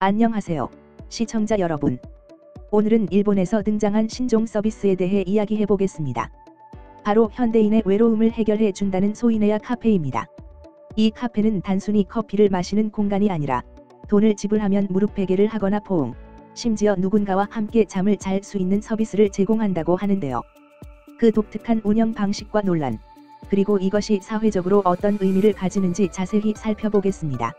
안녕하세요, 시청자 여러분. 오늘은 일본에서 등장한 신종 서비스에 대해 이야기해 보겠습니다. 바로 현대인의 외로움을 해결해 준다는 소이네야 카페입니다. 이 카페는 단순히 커피를 마시는 공간이 아니라 돈을 지불하면 무릎 베개를 하거나 포옹, 심지어 누군가와 함께 잠을 잘 수 있는 서비스를 제공한다고 하는데요. 그 독특한 운영 방식과 논란, 그리고 이것이 사회적으로 어떤 의미를 가지는지 자세히 살펴보겠습니다.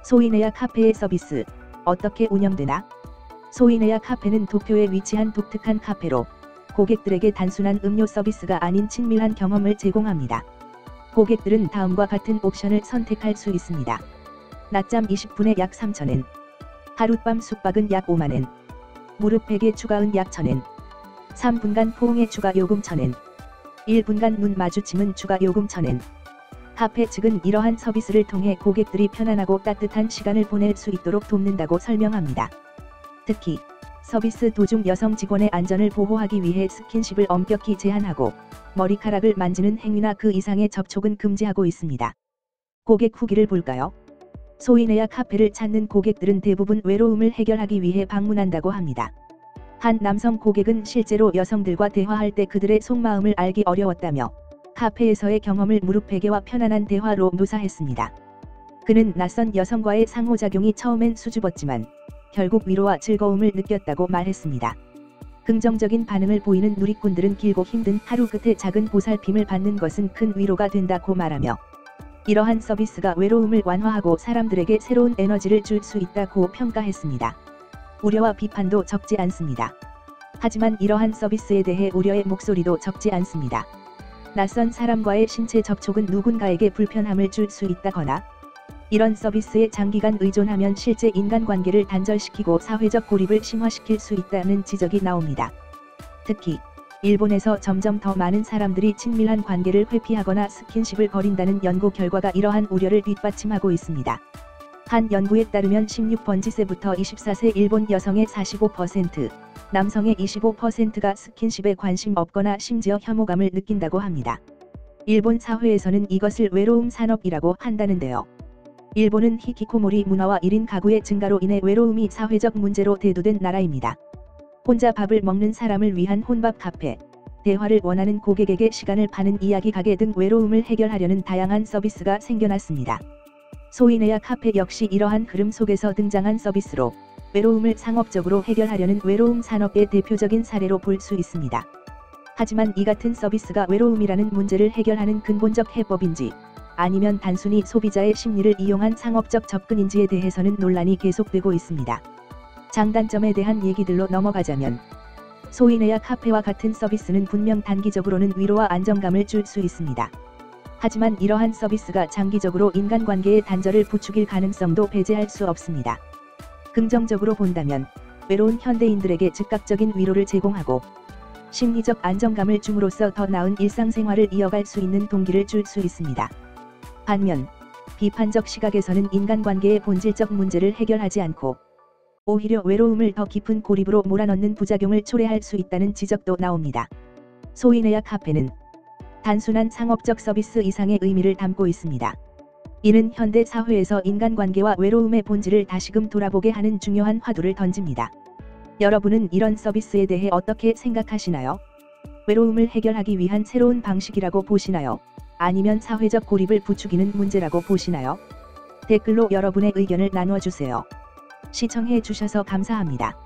소이네야 카페의 서비스, 어떻게 운영되나? 소이네야 카페는 도쿄에 위치한 독특한 카페로 고객들에게 단순한 음료 서비스가 아닌 친밀한 경험을 제공합니다. 고객들은 다음과 같은 옵션을 선택할 수 있습니다. 낮잠 20분에 약 3,000엔, 하룻밤 숙박은 약 50,000엔, 무릎 베개 추가은 약 1,000엔, 3분간 포옹에 추가 요금 1,000엔, 1분간 눈 마주침은 추가 요금 1,000엔. 카페 측은 이러한 서비스를 통해 고객들이 편안하고 따뜻한 시간을 보낼 수 있도록 돕는다고 설명합니다. 특히 서비스 도중 여성 직원의 안전을 보호하기 위해 스킨십을 엄격히 제한하고 머리카락을 만지는 행위나 그 이상의 접촉은 금지하고 있습니다. 고객 후기를 볼까요? 소이네야 카페를 찾는 고객들은 대부분 외로움을 해결하기 위해 방문한다고 합니다. 한 남성 고객은 실제로 여성들과 대화할 때 그들의 속마음을 알기 어려웠다며 카페에서의 경험을 무릎 베개와 편안한 대화로 묘사했습니다. 그는 낯선 여성과의 상호작용이 처음엔 수줍었지만 결국 위로와 즐거움을 느꼈다고 말했습니다. 긍정적인 반응을 보이는 누리꾼들은 길고 힘든 하루 끝에 작은 보살핌을 받는 것은 큰 위로가 된다고 말하며 이러한 서비스가 외로움을 완화하고 사람들에게 새로운 에너지를 줄 수 있다고 평가했습니다. 우려와 비판도 적지 않습니다. 하지만 이러한 서비스에 대해 우려의 목소리도 적지 않습니다. 낯선 사람과의 신체 접촉은 누군가에게 불편함을 줄 수 있다거나 이런 서비스에 장기간 의존하면 실제 인간관계를 단절시키고 사회적 고립을 심화시킬 수 있다는 지적이 나옵니다. 특히 일본에서 점점 더 많은 사람들이 친밀한 관계를 회피하거나 스킨십을 거린다는 연구 결과가 이러한 우려를 뒷받침하고 있습니다. 한 연구에 따르면 16번지세부터 24세 일본 여성의 45%, 남성의 25%가 스킨십에 관심 없거나 심지어 혐오감을 느낀다고 합니다. 일본 사회에서는 이것을 외로움 산업이라고 한다는데요. 일본은 히키코모리 문화와 1인 가구의 증가로 인해 외로움이 사회적 문제로 대두된 나라입니다. 혼자 밥을 먹는 사람을 위한 혼밥 카페, 대화를 원하는 고객에게 시간을 파는 이야기 가게 등 외로움을 해결하려는 다양한 서비스가 생겨났습니다. 소이네야 카페 역시 이러한 흐름 속에서 등장한 서비스로 외로움을 상업적으로 해결하려는 외로움 산업의 대표적인 사례로 볼 수 있습니다. 하지만 이 같은 서비스가 외로움이라는 문제를 해결하는 근본적 해법인지 아니면 단순히 소비자의 심리를 이용한 상업적 접근인지에 대해서는 논란이 계속되고 있습니다. 장단점에 대한 얘기들로 넘어가자면 소이네야 카페와 같은 서비스는 분명 단기적으로는 위로와 안정감을 줄 수 있습니다. 하지만 이러한 서비스가 장기적으로 인간관계의 단절을 부추길 가능성도 배제할 수 없습니다. 긍정적으로 본다면 외로운 현대인들에게 즉각적인 위로를 제공하고 심리적 안정감을 줌으로써 더 나은 일상생활을 이어갈 수 있는 동기를 줄 수 있습니다. 반면 비판적 시각에서는 인간관계의 본질적 문제를 해결하지 않고 오히려 외로움을 더 깊은 고립으로 몰아넣는 부작용을 초래할 수 있다는 지적도 나옵니다. 소이네야 카페는 단순한 상업적 서비스 이상의 의미를 담고 있습니다. 이는 현대 사회에서 인간관계와 외로움의 본질을 다시금 돌아보게 하는 중요한 화두를 던집니다. 여러분은 이런 서비스에 대해 어떻게 생각하시나요? 외로움을 해결하기 위한 새로운 방식이라고 보시나요? 아니면 사회적 고립을 부추기는 문제라고 보시나요? 댓글로 여러분의 의견을 나누어주세요. 시청해 주셔서 감사합니다.